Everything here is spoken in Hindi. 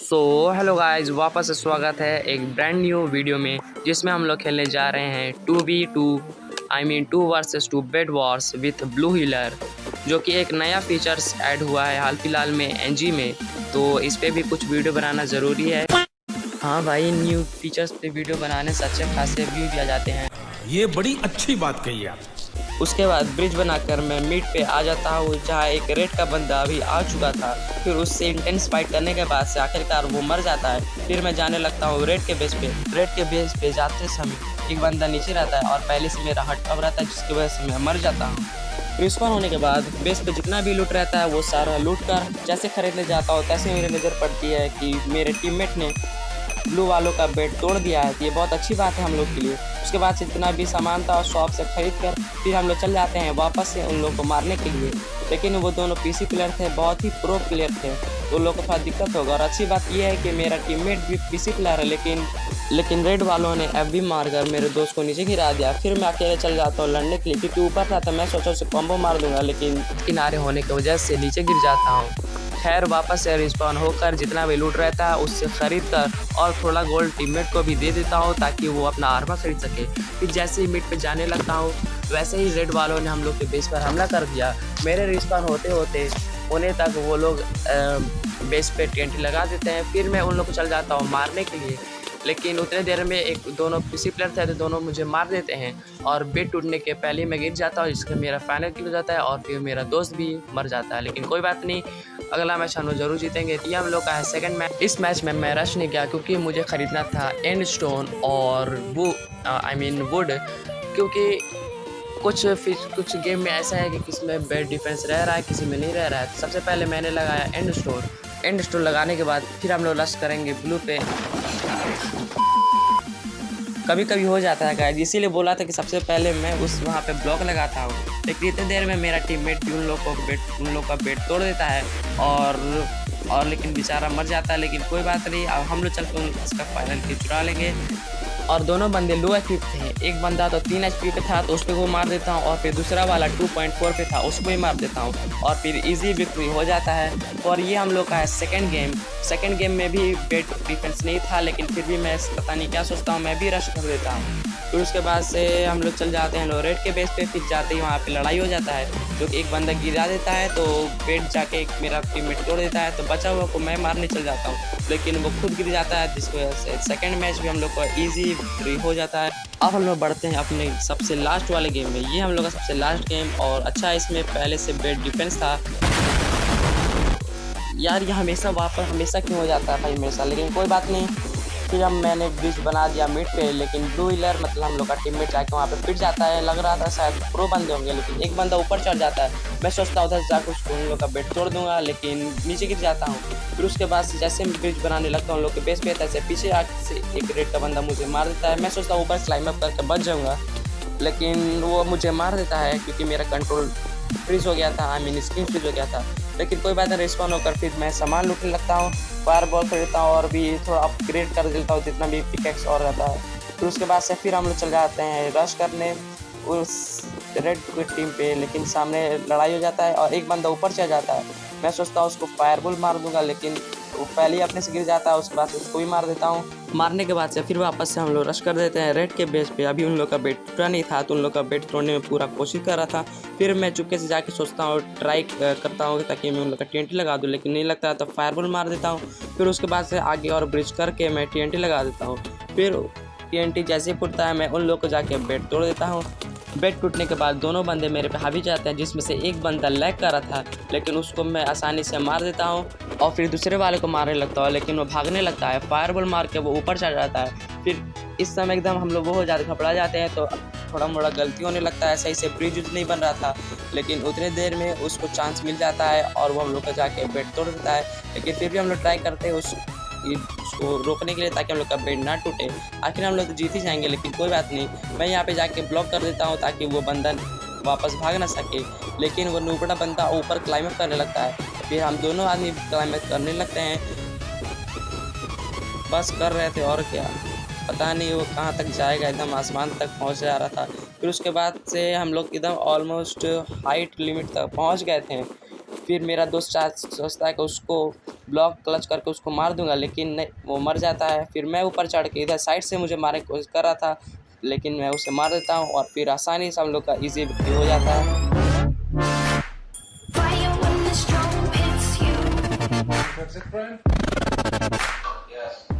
सो हेलो गाइस, वापस से स्वागत है एक ब्रांड न्यू वीडियो में जिसमें हम लोग खेलने जा रहे हैं 2v2 2 versus 2 bed Wars with blue healer, जो कि एक नया फीचर्स ऐड हुआ है हाल फिलहाल में एनजी में। तो इस पे भी कुछ वीडियो बनाना ज़रूरी है। हाँ भाई, न्यू फीचर्स पे वीडियो बनाने से अच्छे खासे व्यू भी आ जाते हैं। ये बड़ी अच्छी बात कही आप। उसके बाद ब्रिज बनाकर मैं मिड पे आ जाता हूँ, जहाँ एक रेड का बंदा अभी आ चुका था। फिर उससे इंटेंस फाइट करने के बाद से आखिरकार वो मर जाता है। फिर मैं जाने लगता हूँ रेड के बेस पे जाते समय एक बंदा नीचे रहता है और पहले से मेरा हट कब रहता है, जिसकी वजह से मैं मर जाता हूँ। रिस्पॉन होने के बाद बेस पे जितना भी लूट रहता है वो सारा लूट कर जैसे खरीदने जाता हूँ, तैसे मेरी नज़र पड़ती है कि मेरे टीममेट ने ब्लू वालों का बेड तोड़ दिया है। ये बहुत अच्छी बात है हम लोग के लिए। उसके बाद से जितना भी सामान था शॉप से खरीद कर फिर हम लोग चल जाते हैं वापस से उन लोगों को मारने के लिए। लेकिन वो दोनों पीसी प्लेयर थे, बहुत ही प्रो प्लेयर थे, तो उन लोगों को थोड़ा दिक्कत होगा। और अच्छी बात यह है कि मेरा टीममेट भी पीसी प्लेयर है, लेकिन रेड वालों ने एफ भी मारकर मेरे दोस्त को नीचे गिरा दिया। फिर मैं अकेले चल जाता हूँ लड़ने के लिए, क्योंकि ऊपर था तो मैं सोचा उसे कॉम्बो मार दूंगा, लेकिन किनारे होने की वजह से नीचे गिर जाता हूँ। खैर, वापस से रिस्पॉन होकर जितना भी लूट रहता है उससे खरीद कर और थोड़ा गोल्ड टीममेट को भी दे देता हूँ ताकि वो अपना आर्मर खरीद सके। फिर जैसे ही मिड पे जाने लगता हूँ वैसे ही रेड वालों ने हम लोग के बेस पर हमला कर दिया। मेरे रिस्पॉन होते होते होने तक वो लोग बेस पे टेंट लगा देते हैं। फिर मैं उन लोग को चल जाता हूँ मारने के लिए, लेकिन उतने देर में दोनों पीसी प्लेयर थे तो दोनों मुझे मार देते हैं और बेड टूटने के पहले ही मैं गिर जाता हूँ, जिसका मेरा फाइनल किल हो जाता है और फिर मेरा दोस्त भी मर जाता है। लेकिन कोई बात नहीं, अगला मैच हम लोग जरूर जीतेंगे। ये हम लोग का है सेकंड मैच। इस मैच में मैं रश नहीं किया क्योंकि मुझे ख़रीदना था एंड स्टोन और वुड, क्योंकि कुछ गेम में ऐसा है कि किसी में बेड डिफेंस रह रहा है, किसी में नहीं रह रहा है। तो सबसे पहले मैंने लगाया एंड स्टोन लगाने के बाद फिर हम लोग रश करेंगे ब्लू पे। कभी कभी हो जाता है गाइस, इसीलिए बोला था कि सबसे पहले मैं वहाँ पे ब्लॉक लगाता हूँ। लेकिन इतनी देर में मेरा टीममेट भी उन लोग का बेड तोड़ देता है और लेकिन बेचारा मर जाता है। लेकिन कोई बात नहीं, अब हम लोग चल के उसका फाइनल किल चुरा लेंगे। और दोनों बंदे लो एचपी पे थे। एक बंदा तो 3 एचपी पे था तो उस पर वो मार देता हूँ, और फिर दूसरा वाला 2.4 पे था, उसको ही मार देता हूँ और फिर इजी विक्ट्री हो जाता है। और ये हम लोग का है सेकंड गेम में भी बेड डिफेंस नहीं था, लेकिन फिर भी मैं पता नहीं क्या सोचता हूँ, मैं भी रश कर देता हूँ। फिर उसके बाद से हम लोग चल जाते हैं रेड के बेस पे। फिर जाते ही वहाँ पे लड़ाई हो जाता है, जो कि एक बंदा गिरा देता है तो बेड जाके मेरा टीममेट तोड़ देता है, तो बचा हुआ को मैं मारने चल जाता हूँ, लेकिन वो खुद गिर जाता है, जिसकी वजह से सेकंड मैच भी हम लोग को ईजी विक्ट्री हो जाता है। अब हम लोग बढ़ते हैं अपने सबसे लास्ट वाले गेम में। ये हम लोग का सबसे लास्ट गेम, और अच्छा इसमें पहले से बेड डिफेंस था। यार ये हमेशा क्यों हो जाता है भाई मेरे साथ, लेकिन कोई बात नहीं। फिर मैंने ब्रिज बना दिया मिड पे, लेकिन ब्लू हीलर मतलब हम लोग का टीममेट जाके वहाँ पे पिट जाता है। लग रहा था शायद प्रो बंदे होंगे, लेकिन एक बंदा ऊपर चढ़ जाता है। मैं सोचता उधर जाकर उसको उन लोग का बेड तोड़ दूंगा, लेकिन नीचे गिर जाता हूँ। फिर उसके बाद से जैसे मैं ब्रिज बनाने लगता हूँ उन लोग के बेस पे, तैसे पीछे आके से एक रेड का बंदा मुझे मार देता है। मैं सोचता हूँ ऊपर क्लाइम अप करके बच जाऊँगा, लेकिन वो मुझे मार देता है क्योंकि मेरा कंट्रोल फ्रीज हो गया था, स्क्रीन फ्रीज हो गया था। लेकिन कोई बात नहीं, रिस्पॉन होकर फिर मैं सामान लूटने लगता हूँ, फायर बॉल खरीदता हूँ और भी थोड़ा अपग्रेड कर देता हूँ जितना भी पिकेक्स और रहता है। फिर उसके बाद से फिर हम लोग चल जाते हैं रश करने उस रेड टीम पे, लेकिन सामने लड़ाई हो जाता है और एक बंदा ऊपर चढ़ जाता है। मैं सोचता हूँ उसको फायर बॉल मार दूंगा, लेकिन वो पहले ही अपने से गिर जाता है। उसके बाद उसको भी मार देता हूँ। मारने के बाद से फिर वापस से हम लोग रश कर देते हैं रेड के बेस पे। अभी उन लोग का बेड टूटा नहीं था, तो उन लोग का बेड तोड़ने में पूरा कोशिश कर रहा था। फिर मैं चुपके से जाके सोचता हूँ ट्राई करता हूँ ताकि मैं उन लोग का TNT लगा दूँ, लेकिन नहीं लगता तो फायरबॉल मार देता हूँ। फिर उसके बाद से आगे और ब्रिज करके मैं TNT लगा देता हूँ। फिर TNT जैसे ही फूटता है मैं उन लोग को जाके बेड तोड़ देता हूँ। बेड टूटने के बाद दोनों बंदे मेरे पे हावी जाते हैं, जिसमें से एक बंदा लैग कर रहा था, लेकिन उसको मैं आसानी से मार देता हूँ। और फिर दूसरे वाले को मारने लगता हूँ, लेकिन वो भागने लगता है। फायरबॉल मार के वो ऊपर चढ़ जाता है। फिर इस समय एकदम हम लोग वो हो जाते घबरा जाते हैं, तो थोड़ा मोड़ा गलती होने लगता है। सही से ब्रिज नहीं बन रहा था, लेकिन उतने देर में उसको चांस मिल जाता है और वो हम लोग को जाके बेड तोड़ देता है। लेकिन फिर भी हम लोग ट्राई करते हैं उसको रोकने के लिए, ताकि हम लोग का बेड ना टूटे। आखिर हम लोग तो जीत ही जाएंगे, लेकिन कोई बात नहीं, मैं यहाँ पे जाके ब्लॉक कर देता हूँ ताकि वो बंदा वापस भाग ना सके। लेकिन वो नूबड़ा बंदा ऊपर क्लाइम अप करने लगता है। फिर हम दोनों आदमी क्लाइम अप करने लगते हैं, बस कर रहे थे और क्या, पता नहीं वो कहाँ तक जाएगा, एकदम आसमान तक पहुँच जा रहा था। फिर उसके बाद से हम लोग एकदम ऑलमोस्ट हाइट लिमिट तक पहुँच गए थे। फिर मेरा दोस्त सोचता है कि उसको ब्लॉक क्लच करके उसको मार दूंगा, लेकिन नहीं, वो मर जाता है। फिर मैं ऊपर चढ़ के इधर साइड से मुझे मारने की कोशिश कर रहा था, लेकिन मैं उसे मार देता हूँ और फिर आसानी से हम लोग का ईजी विक्ट्री हो जाता है। That's it, Brian? Yes.